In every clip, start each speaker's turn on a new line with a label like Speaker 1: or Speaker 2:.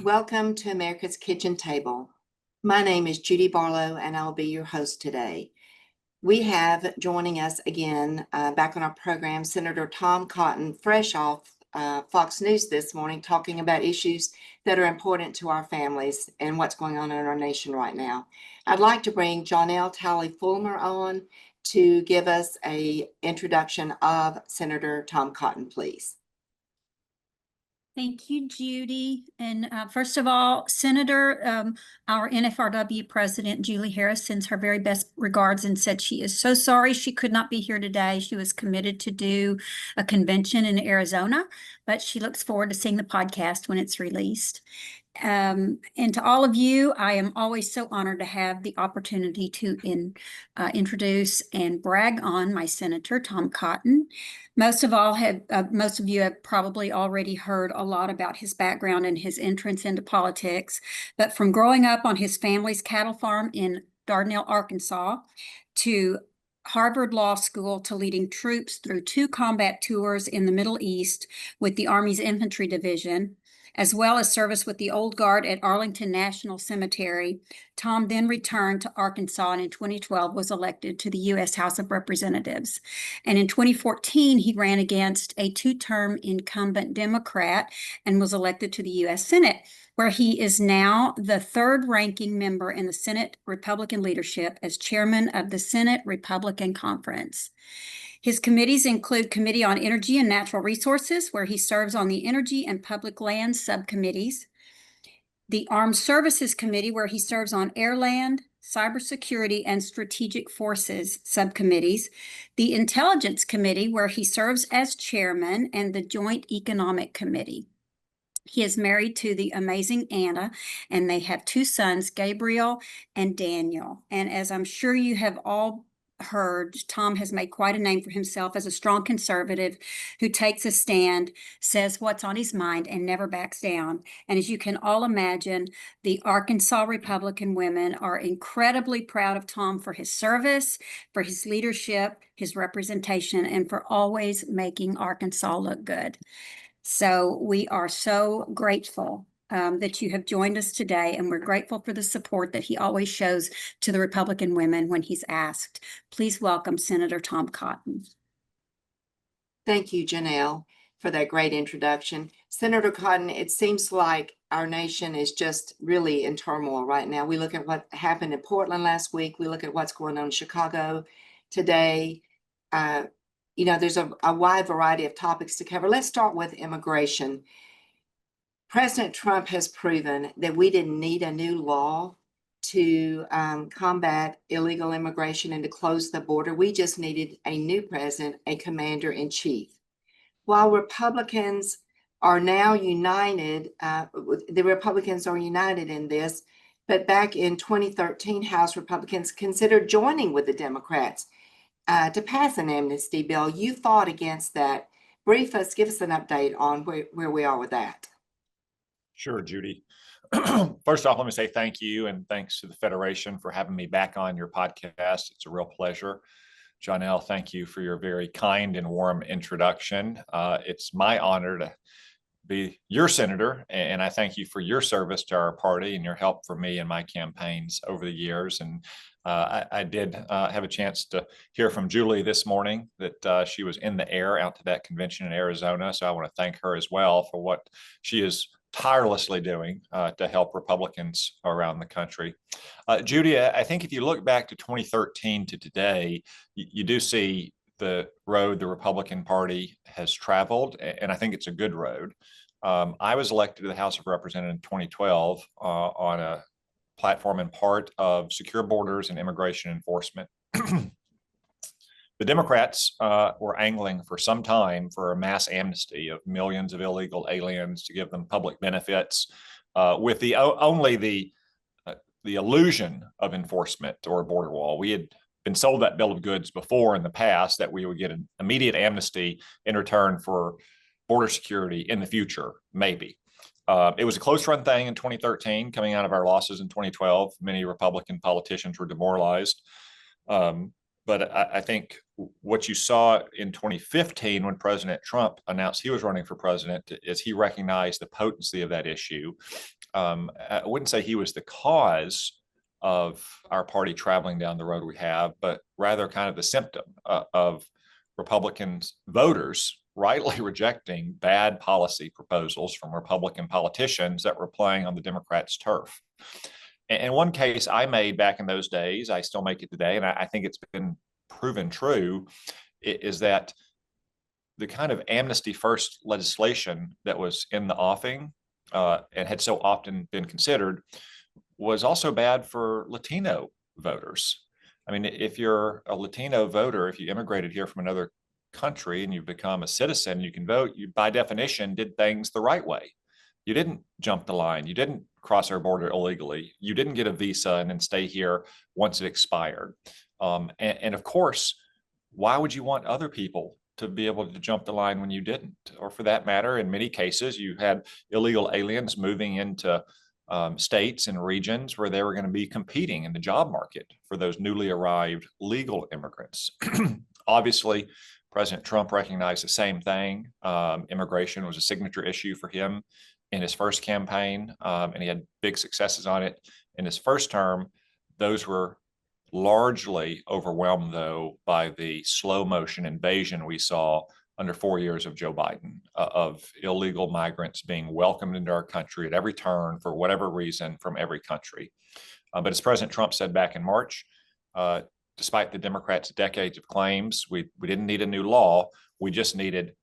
Speaker 1: Welcome to America's Kitchen Table. My name is Judy Barlow, and I'll be your host today. We have joining us again back on our program, Senator Tom Cotton, fresh off Fox News this morning, talking about issues that are important to our families and what's going on in our nation right now. I'd like to bring Jonelle Talley-Fulmer on to give us an introduction of Senator Tom Cotton, please.
Speaker 2: Thank you, Judy. And first of all, Senator, our NFRW President, Julie Harris, sends her very best regards and said she is so sorry she could not be here today. She was committed to do a convention in Arizona, but she looks forward to seeing the podcast when it's released. And to all of you, I am always so honored to have the opportunity to introduce and brag on my Senator, Tom Cotton. Most of you have probably already heard a lot about his background and his entrance into politics, but from growing up on his family's cattle farm in Dardanelle, Arkansas, to Harvard Law School, to leading troops through 2 combat tours in the Middle East with the Army's Infantry Division, as well as service with the Old Guard at Arlington National Cemetery, Tom then returned to Arkansas and in 2012 was elected to the U.S. House of Representatives. And in 2014, he ran against a 2-term incumbent Democrat and was elected to the U.S. Senate, where he is now the 3rd ranking member in the Senate Republican leadership as chairman of the Senate Republican Conference. His committees include Committee on Energy and Natural Resources, where he serves on the Energy and Public Lands subcommittees, the Armed Services Committee, where he serves on Airland, Cybersecurity, and Strategic Forces subcommittees, the Intelligence Committee, where he serves as chairman, and the Joint Economic Committee. He is married to the amazing Anna, and they have 2 sons, Gabriel and Daniel. And as I'm sure you have all heard, Tom has made quite a name for himself as a strong conservative who takes a stand, says what's on his mind, and never backs down. And as you can all imagine, the Arkansas Republican women are incredibly proud of Tom for his service, for his leadership, his representation, and for always making Arkansas look good. So we are so grateful that you have joined us today, and we're grateful for the support that he always shows to the Republican women when he's asked. Please welcome Senator Tom Cotton.
Speaker 1: Thank you, Jonelle, for that great introduction. Senator Cotton, it seems like our nation is just really in turmoil right now. We look at what happened in Portland last week. We look at what's going on in Chicago today. There's a wide variety of topics to cover. Let's start with immigration. President Trump has proven that we didn't need a new law to combat illegal immigration and to close the border. We just needed a new president, a commander-in-chief. While Republicans are now united, the Republicans are united in this, but back in 2013, House Republicans considered joining with the Democrats to pass an amnesty bill. You fought against that. Give us an update on where we are with that.
Speaker 3: Sure, Judy. First off, let me say thank you, and thanks to the Federation for having me back on your podcast. It's a real pleasure. Jonelle, thank you for your very kind and warm introduction. It's my honor to be your senator, and I thank you for your service to our party and your help for me in my campaigns over the years. And I did have a chance to hear from Julie this morning that she was in the air out to that convention in Arizona. So I want to thank her as well for what she is tirelessly doing to help Republicans around the country. Judy, I think if you look back to 2013 to today, you do see the road the Republican Party has traveled, and I think it's a good road. I was elected to the House of Representatives in 2012 on a platform in part of secure borders and immigration enforcement. The Democrats were angling for some time for a mass amnesty of millions of illegal aliens to give them public benefits with only the illusion of enforcement or a border wall. We had been sold that bill of goods before in the past that we would get an immediate amnesty in return for border security in the future, maybe. It was a close run thing in 2013, coming out of our losses in 2012. Many Republican politicians were demoralized. But I think what you saw in 2015 when President Trump announced he was running for president is he recognized the potency of that issue. I wouldn't say he was the cause of our party traveling down the road we have, but rather kind of the symptom of Republicans voters rightly rejecting bad policy proposals from Republican politicians that were playing on the Democrats' turf. And one case I made back in those days, I still make it today, and I think it's been proven true, is that the kind of amnesty first legislation that was in the offing and had so often been considered was also bad for Latino voters. I mean, if you're a Latino voter, if you immigrated here from another country and you've become a citizen, you can vote, you by definition did things the right way. You didn't jump the line. You didn't cross our border illegally. You didn't get a visa and then stay here once it expired. And of course, why would you want other people to be able to jump the line when you didn't? Or for that matter, in many cases, you had illegal aliens moving into states and regions where they were going to be competing in the job market for those newly arrived legal immigrants. Obviously, President Trump recognized the same thing. Immigration was a signature issue for him in his first campaign, and he had big successes on it in his first term. Those were largely overwhelmed, though, by the slow motion invasion we saw under 4 years of Joe Biden, of illegal migrants being welcomed into our country at every turn for whatever reason from every country. But as President Trump said back in March, despite the Democrats' decades of claims, we didn't need a new law. We just needed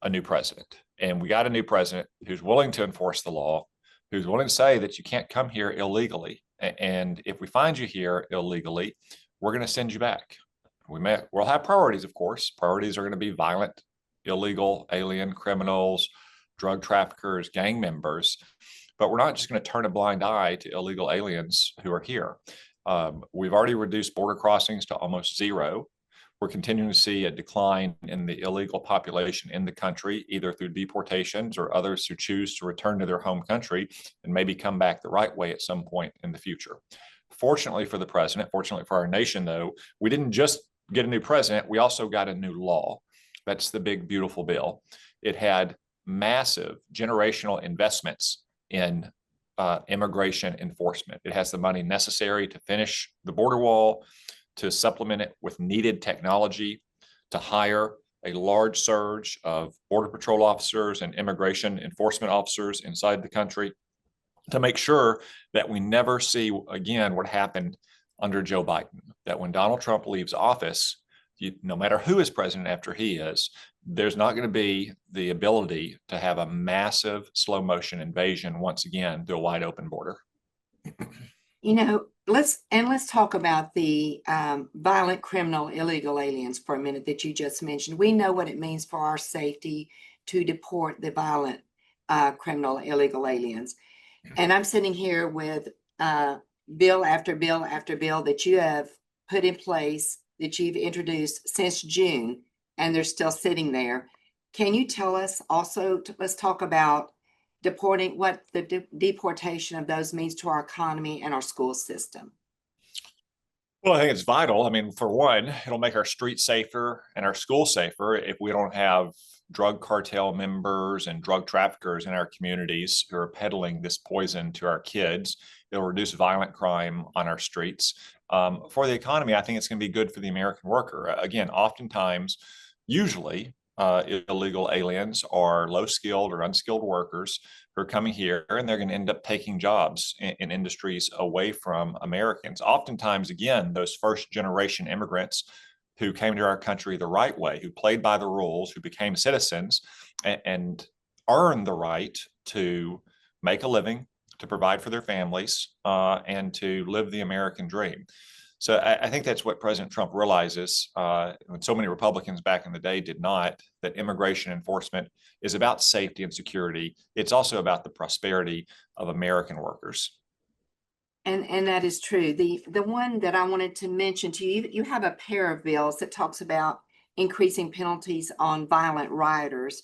Speaker 3: a new president. And we got a new president who's willing to enforce the law, who's willing to say that you can't come here illegally. And if we find you here illegally, we're going to send you back. We'll have priorities, of course. Priorities are going to be violent, illegal, alien criminals, drug traffickers, gang members. But we're not just going to turn a blind eye to illegal aliens who are here. We've already reduced border crossings to almost zero. We're continuing to see a decline in the illegal population in the country, either through deportations or others who choose to return to their home country and maybe come back the right way at some point in the future. Fortunately for the president, fortunately for our nation, though, we didn't just get a new president, we also got a new law. That's the big, beautiful bill. It had massive generational investments in immigration enforcement. It has the money necessary to finish the border wall, to supplement it with needed technology, to hire a large surge of Border Patrol officers and immigration enforcement officers inside the country, to make sure that we never see again what happened under Joe Biden, that when Donald Trump leaves office, no matter who is president after he is, there's not going to be the ability to have a massive slow motion invasion once again through a wide open border.
Speaker 1: You know, let's talk about the violent criminal illegal aliens for a minute that you just mentioned. We know what it means for our safety to deport the violent criminal illegal aliens. And I'm sitting here with bill after bill after bill that you have put in place, that you've introduced since June, and they're still sitting there. Can you tell us also, let's talk about deporting, what the deportation of those means to our economy and our school system?
Speaker 3: Well, I think it's vital. I mean, for one, it'll make our streets safer and our schools safer if we don't have drug cartel members and drug traffickers in our communities who are peddling this poison to our kids. It'll reduce violent crime on our streets. For the economy, I think it's going to be good for the American worker. Again, oftentimes, usually, illegal aliens are low-skilled or unskilled workers who are coming here, and they're going to end up taking jobs in industries away from Americans. Oftentimes, again, those first-generation immigrants who came to our country the right way, who played by the rules, who became citizens and earned the right to make a living, to provide for their families, and to live the American dream. So I think that's what President Trump realizes, when so many Republicans back in the day did not, that immigration enforcement is about safety and security. It's also about the prosperity of American workers.
Speaker 1: And that is true. The one that I wanted to mention to you, you have a pair of bills that talks about increasing penalties on violent rioters.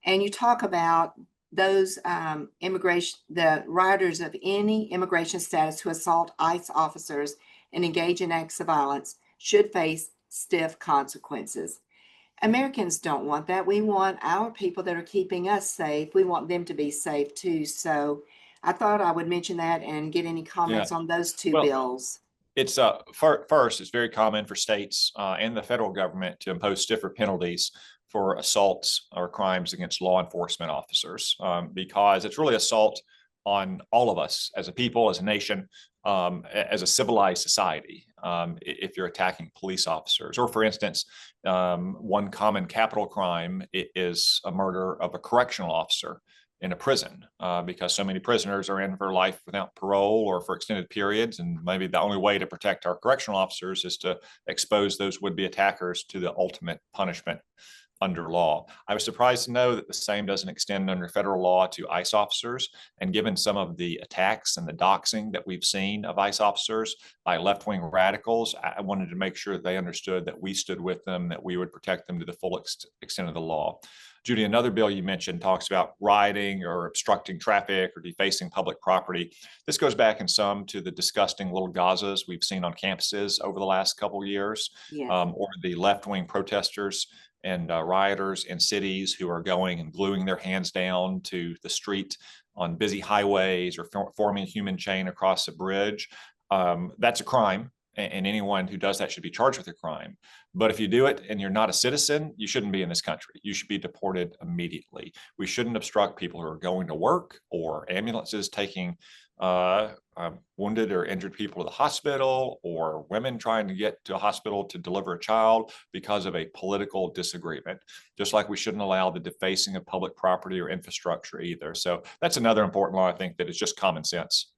Speaker 1: And you talk about those the rioters of any immigration status who assault ICE officers and engage in acts of violence should face stiff consequences. Americans don't want that. We want our people that are keeping us safe. We want them to be safe too. So I thought I would mention that and get any comments on those two
Speaker 3: Well,
Speaker 1: bills.
Speaker 3: It's first, it's very common for states and the federal government to impose stiffer penalties for assaults or crimes against law enforcement officers, because it's really assault on all of us as a people, as a nation, as a civilized society. If you're attacking police officers, or for instance, one common capital crime is a murder of a correctional officer in a prison, because so many prisoners are in for life without parole or for extended periods. And maybe the only way to protect our correctional officers is to expose those would-be attackers to the ultimate punishment under law. I was surprised to know that the same doesn't extend under federal law to ICE officers. And given some of the attacks and the doxing that we've seen of ICE officers by left-wing radicals, I wanted to make sure that they understood that we stood with them, that we would protect them to the full extent of the law. Judy, another bill you mentioned talks about rioting or obstructing traffic or defacing public property. This goes back in some to the disgusting little Gazas we've seen on campuses over the last couple of years, or the left-wing protesters and rioters in cities who are going and gluing their hands down to the street on busy highways or forming a human chain across a bridge. That's a crime, and anyone who does that should be charged with a crime. But if you do it and you're not a citizen, you shouldn't be in this country. You should be deported immediately. We shouldn't obstruct people who are going to work, or ambulances taking wounded or injured people to the hospital, or women trying to get to a hospital to deliver a child because of a political disagreement. Just like we shouldn't allow the defacing of public property or infrastructure either. So that's another important law, I think, that is just common sense.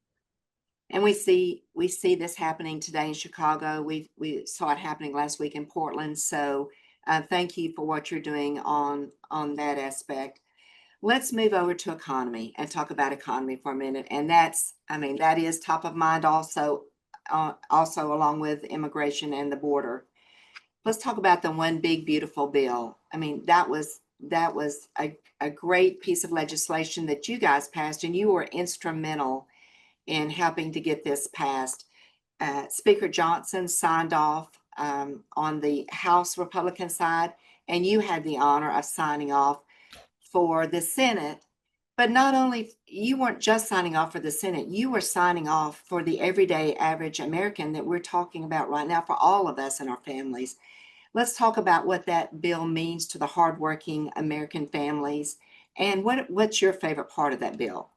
Speaker 1: And we see this happening today in Chicago. We saw it happening last week in Portland. So thank you for what you're doing on that aspect. Let's move over to economy and talk about economy for a minute. And that is top of mind also along with immigration and the border. Let's talk about the one big beautiful bill. I mean, that was a great piece of legislation that you guys passed, and you were instrumental in helping to get this passed. Speaker Johnson signed off on the House Republican side, and you had the honor of signing off for the Senate. But not only, you weren't just signing off for the Senate, you were signing off for the everyday average American that we're talking about right now, for all of us and our families. Let's talk about what that bill means to the hardworking American families, and what's your favorite part of that bill?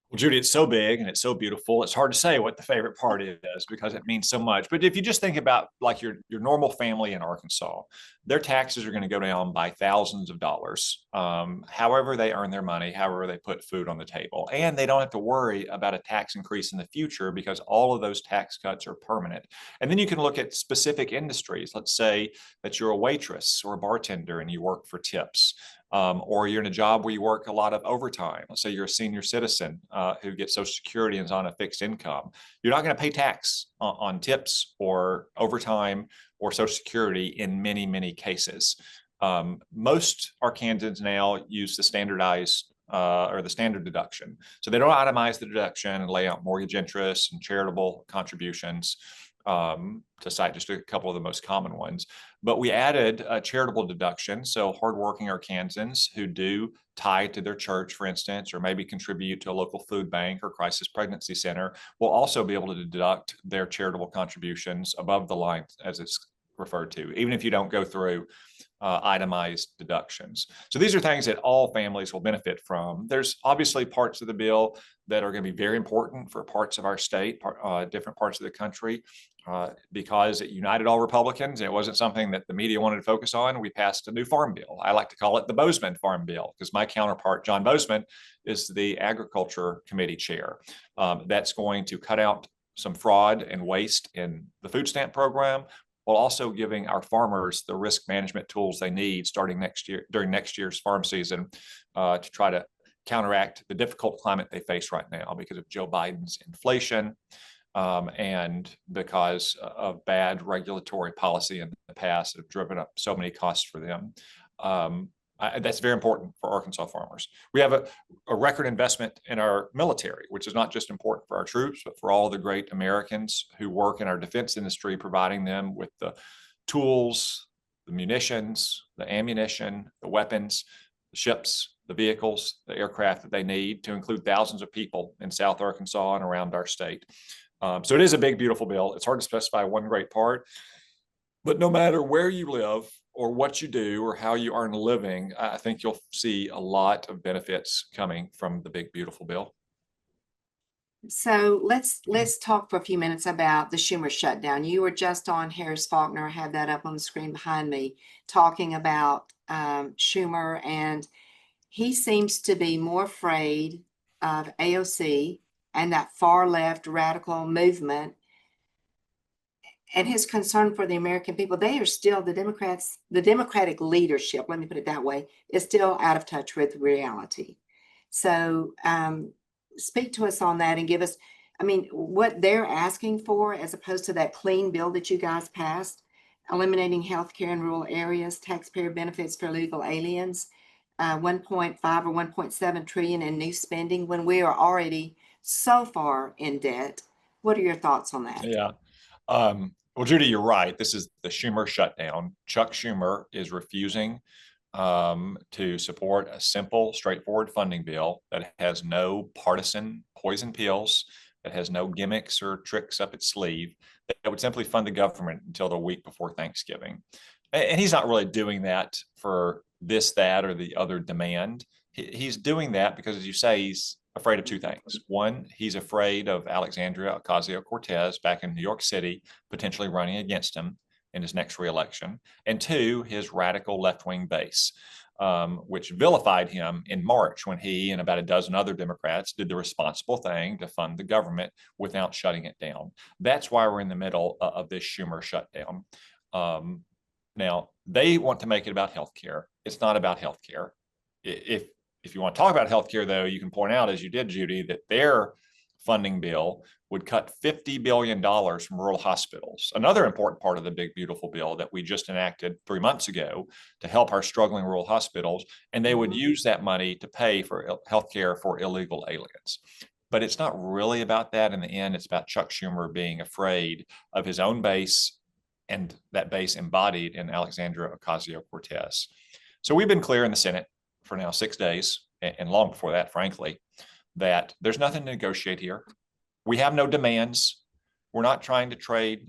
Speaker 3: Well, Judy, it's so big and it's so beautiful. It's hard to say what the favorite part is because it means so much. But if you just think about like your normal family in Arkansas, their taxes are going to go down by thousands of dollars, however they earn their money, however they put food on the table. And they don't have to worry about a tax increase in the future because all of those tax cuts are permanent. And then you can look at specific industries. Let's say that you're a waitress or a bartender and you work for tips. Or you're in a job where you work a lot of overtime. Let's say you're a senior citizen who gets Social Security and is on a fixed income. You're not going to pay tax on tips or overtime or Social Security in many, many cases. Most Arkansans now use the standardized or the standard deduction. So they don't itemize the deduction and lay out mortgage interest and charitable contributions, to cite just a couple of the most common ones. But we added a charitable deduction. So hardworking Arkansans who do tie to their church, for instance, or maybe contribute to a local food bank or crisis pregnancy center, will also be able to deduct their charitable contributions above the line, as it's referred to, even if you don't go through itemized deductions. So these are things that all families will benefit from. There's obviously parts of the bill that are going to be very important for parts of our state, different parts of the country, because it united all Republicans. And it wasn't something that the media wanted to focus on. We passed a new farm bill. I like to call it the Bozeman Farm Bill because my counterpart, John Bozeman, is the Agriculture Committee chair. That's going to cut out some fraud and waste in the food stamp program, while also giving our farmers the risk management tools they need starting next year, during next year's farm season, to try to counteract the difficult climate they face right now because of Joe Biden's inflation, and because of bad regulatory policy in the past that have driven up so many costs for them. That's very important for Arkansas farmers. We have a record investment in our military, which is not just important for our troops, but for all the great Americans who work in our defense industry, providing them with the tools, the munitions, the ammunition, the weapons, the ships, the vehicles, the aircraft that they need to include thousands of people in South Arkansas and around our state. So it is a big, beautiful bill. It's hard to specify one great part, but no matter where you live or what you do or how you earn a living, I think you'll see a lot of benefits coming from the big, beautiful bill.
Speaker 1: So let's talk for a few minutes about the Schumer shutdown. You were just on Harris Faulkner, I have that up on the screen behind me, talking about Schumer, and he seems to be more afraid of AOC and that far left radical movement, and his concern for the American people. They are still, the Democrats, the Democratic leadership, let me put it that way, is still out of touch with reality. So speak to us on that and give us, I mean, what they're asking for as opposed to that clean bill that you guys passed, eliminating healthcare in rural areas, taxpayer benefits for illegal aliens, 1.5 or 1.7 trillion in new spending when we are already so far in debt. What are your thoughts on that?
Speaker 3: Yeah. Well, Judy, you're right. This is the Schumer shutdown. Chuck Schumer is refusing to support a simple, straightforward funding bill that has no partisan poison pills, that has no gimmicks or tricks up its sleeve, that would simply fund the government until the week before Thanksgiving. And he's not really doing that for this, that, or the other demand. He's doing that because, as you say, he's afraid of two things. One, he's afraid of Alexandria Ocasio-Cortez back in New York City, potentially running against him in his next reelection. And two, his radical left-wing base, which vilified him in March when he and about a dozen other Democrats did the responsible thing to fund the government without shutting it down. That's why we're in the middle of this Schumer shutdown. Now, they want to make it about healthcare. It's not about healthcare. If you want to talk about healthcare, though, you can point out, as you did, Judy, that their funding bill would cut $50 billion from rural hospitals. Another important part of the big, beautiful bill that we just enacted 3 months ago to help our struggling rural hospitals. And they would use that money to pay for healthcare for illegal aliens. But it's not really about that in the end. It's about Chuck Schumer being afraid of his own base, and that base embodied in Alexandria Ocasio-Cortez. So we've been clear in the Senate for now 6 days, and long before that, frankly, that there's nothing to negotiate here. We have no demands. We're not trying to trade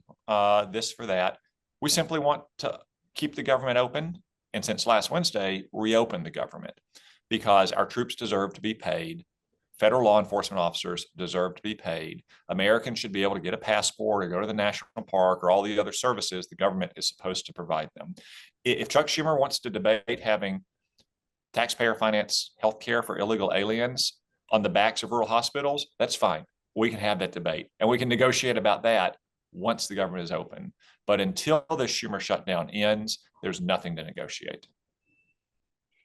Speaker 3: this for that. We simply want to keep the government open, and since last Wednesday, reopen the government, because our troops deserve to be paid. Federal law enforcement officers deserve to be paid. Americans should be able to get a passport or go to the national park or all the other services the government is supposed to provide them. If Chuck Schumer wants to debate having taxpayer finance healthcare for illegal aliens on the backs of rural hospitals, that's fine. We can have that debate, and we can negotiate about that once the government is open. But until the Schumer shutdown ends, there's nothing to negotiate.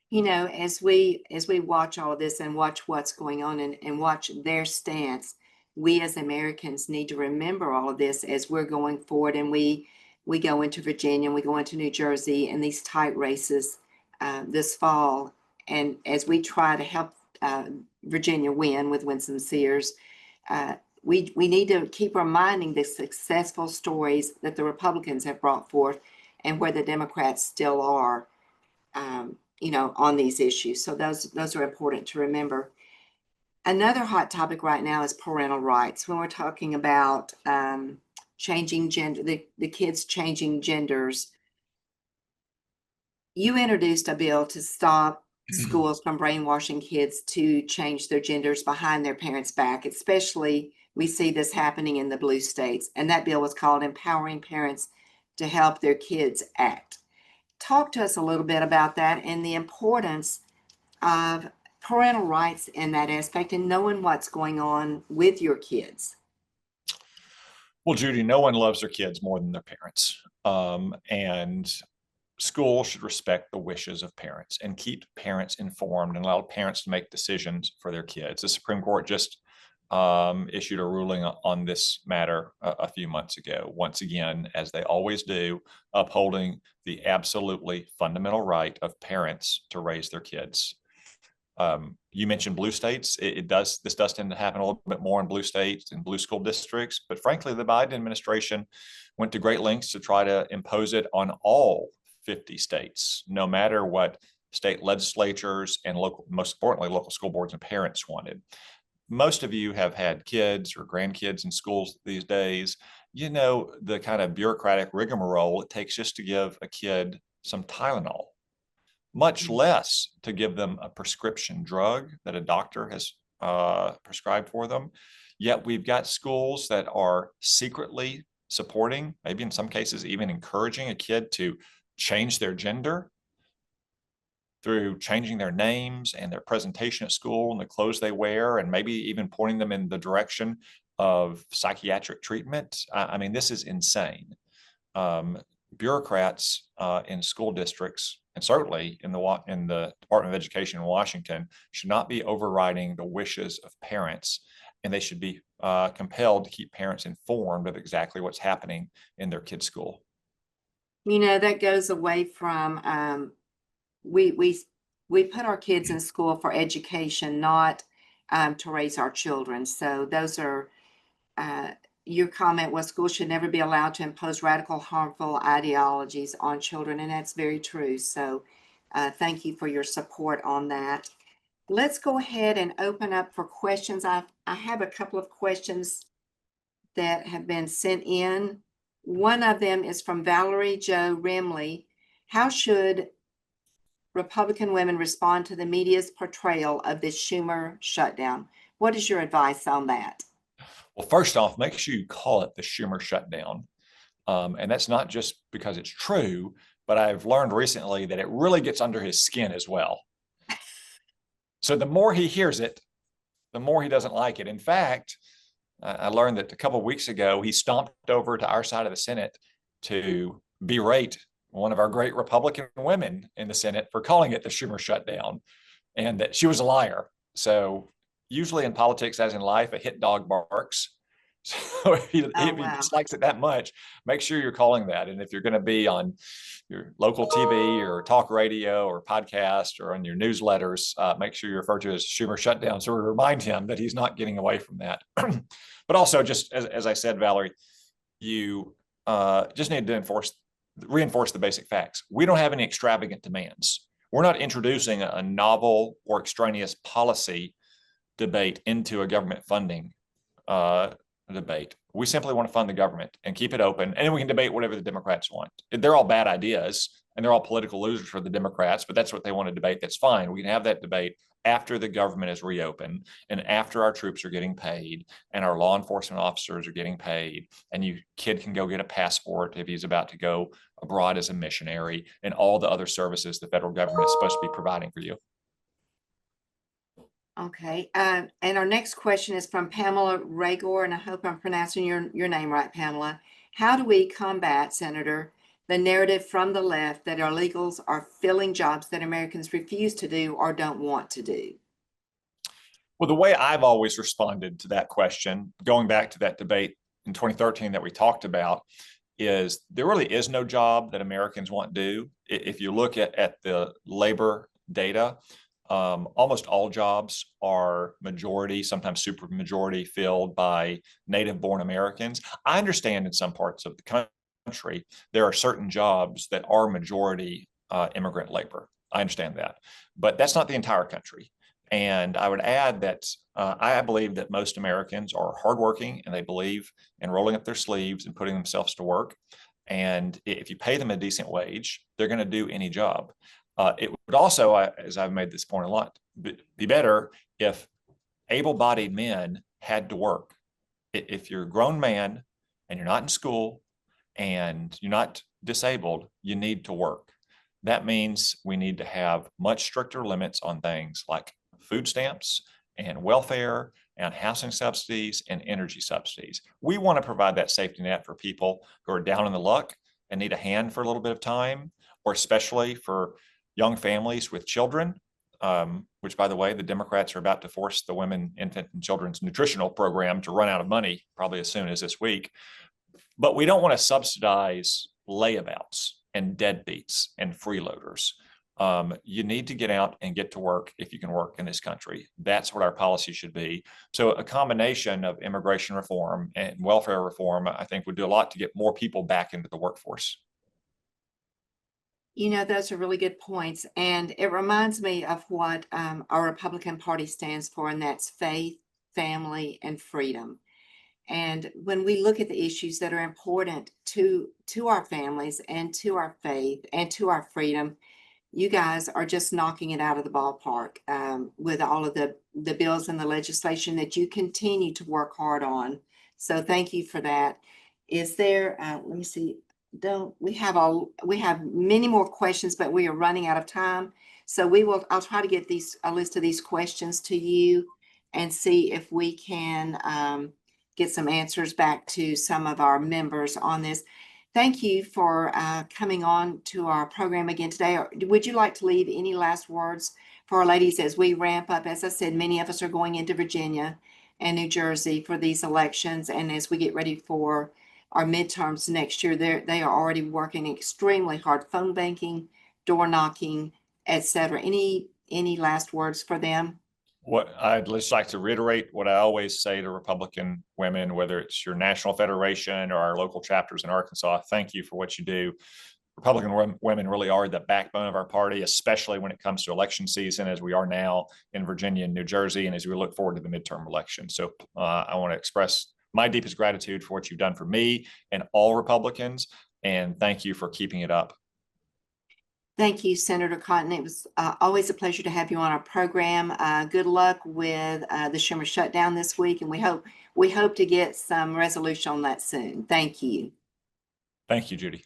Speaker 1: You know, as we watch all of this and watch what's going on and watch their stance, we as Americans need to remember all of this as we're going forward, and we go into Virginia, and we go into New Jersey and these tight races this fall. And as we try to help Virginia win with Winsome Sears, we need to keep reminding the successful stories that the Republicans have brought forth and where the Democrats still are, you know, on these issues. So those are important to remember. Another hot topic right now is parental rights. When we're talking about changing gender, the kids changing genders, you introduced a bill to stop schools from brainwashing kids to change their genders behind their parents' back. Especially, we see this happening in the blue states. And that bill was called Empowering Parents to Help Their Kids Act. Talk to us a little bit about that and the importance of parental rights in that aspect and knowing what's going on with your kids.
Speaker 3: Well, Judy, no one loves their kids more than their parents. And schools should respect the wishes of parents and keep parents informed and allow parents to make decisions for their kids. The Supreme Court just issued a ruling on this matter a few months ago, once again, as they always do, upholding the absolutely fundamental right of parents to raise their kids. You mentioned blue states. This does tend to happen a little bit more in blue states and blue school districts, but frankly, the Biden administration went to great lengths to try to impose it on all 50 states, no matter what state legislatures, and local, most importantly, local school boards and parents wanted. Most of you have had kids or grandkids in schools these days. You know the kind of bureaucratic rigmarole it takes just to give a kid some Tylenol, much less to give them a prescription drug that a doctor has prescribed for them. Yet we've got schools that are secretly supporting, maybe in some cases even encouraging a kid to change their gender through changing their names and their presentation at school and the clothes they wear, and maybe even pointing them in the direction of psychiatric treatment. I mean, this is insane. Bureaucrats in school districts, and certainly in the Department of Education in Washington, should not be overriding the wishes of parents, and they should be compelled to keep parents informed of exactly what's happening in their kids' school.
Speaker 1: You know, that goes away from we put our kids in school for education, not to raise our children. So those are your comment was schools should never be allowed to impose radical, harmful ideologies on children, and that's very true. So thank you for your support on that. Let's go ahead and open up for questions. I have a couple of questions that have been sent in. One of them is from Valerie Jo Rimley. How should Republican women respond to the media's portrayal of this Schumer shutdown? What is your advice on that?
Speaker 3: Well, first off, make sure you call it the Schumer shutdown. And that's not just because it's true, but I've learned recently that it really gets under his skin as well. So the more he hears it, the more he doesn't like it. In fact, I learned that a couple of weeks ago, he stomped over to our side of the Senate to berate one of our great Republican women in the Senate for calling it the Schumer shutdown, and that she was a liar. So usually in politics, as in life, a hit dog barks. So if he dislikes it that much, make sure you're calling that. And if you're going to be on your local TV or talk radio or podcast or on your newsletters, make sure you refer to it as Schumer shutdown. So we remind him that he's not getting away from that. But also, just as I said, Valerie, you just need to reinforce the basic facts. We don't have any extravagant demands. We're not introducing a novel or extraneous policy debate into a government funding debate. We simply want to fund the government and keep it open, and we can debate whatever the Democrats want. They're all bad ideas, and they're all political losers for the Democrats, but that's what they want to debate. That's fine. We can have that debate after the government is reopened and after our troops are getting paid and our law enforcement officers are getting paid, and your kid can go get a passport if he's about to go abroad as a missionary, and all the other services the federal government is supposed to be providing for you.
Speaker 1: Okay, and our next question is from Pamela Ragor, and I hope I'm pronouncing your name right, Pamela. How do we combat, Senator, the narrative from the left that illegals are filling jobs that Americans refuse to do or don't want to do?
Speaker 3: Well, the way I've always responded to that question, going back to that debate in 2013 that we talked about, is there really is no job that Americans want to do. If you look at the labor data, almost all jobs are majority, sometimes super majority, filled by native-born Americans. I understand in some parts of the country, there are certain jobs that are majority immigrant labor. I understand that, but that's not the entire country. And I would add that I believe that most Americans are hardworking, and they believe in rolling up their sleeves and putting themselves to work. And if you pay them a decent wage, they're going to do any job. It would also, as I've made this point a lot, be better if able-bodied men had to work. If you're a grown man and you're not in school and you're not disabled, you need to work. That means we need to have much stricter limits on things like food stamps and welfare and housing subsidies and energy subsidies. We want to provide that safety net for people who are down in the luck and need a hand for a little bit of time, or especially for young families with children, which, by the way, the Democrats are about to force the Women, Infant, and Children's Nutritional Program to run out of money probably as soon as this week. But we don't want to subsidize layabouts and deadbeats and freeloaders. You need to get out and get to work if you can work in this country. That's what our policy should be. So a combination of immigration reform and welfare reform, I think, would do a lot to get more people back into the workforce.
Speaker 1: You know, those are really good points. And it reminds me of what our Republican Party stands for, and that's faith, family, and freedom. And when we look at the issues that are important to our families and to our faith and to our freedom, you guys are just knocking it out of the ballpark with all of the bills and the legislation that you continue to work hard on. So thank you for that. Is there, let me see, we have many more questions, but we are running out of time. So I'll try to get a list of these questions to you and see if we can get some answers back to some of our members on this. Thank you for coming on to our program again today. Would you like to leave any last words for our ladies as we ramp up? As I said, many of us are going into Virginia and New Jersey for these elections. And as we get ready for our midterms next year, they are already working extremely hard, phone banking, door knocking, etc. Any last words for them?
Speaker 3: What I'd just like to reiterate what I always say to Republican women, whether it's your national federation or our local chapters in Arkansas, thank you for what you do. Republican women really are the backbone of our party, especially when it comes to election season, as we are now in Virginia and New Jersey, and as we look forward to the midterm election. So I want to express my deepest gratitude for what you've done for me and all Republicans, and thank you for keeping it up.
Speaker 1: Thank you, Senator Cotton. It was always a pleasure to have you on our program. Good luck with the Schumer shutdown this week, and we hope to get some resolution on that soon. Thank you.
Speaker 3: Thank you, Judy.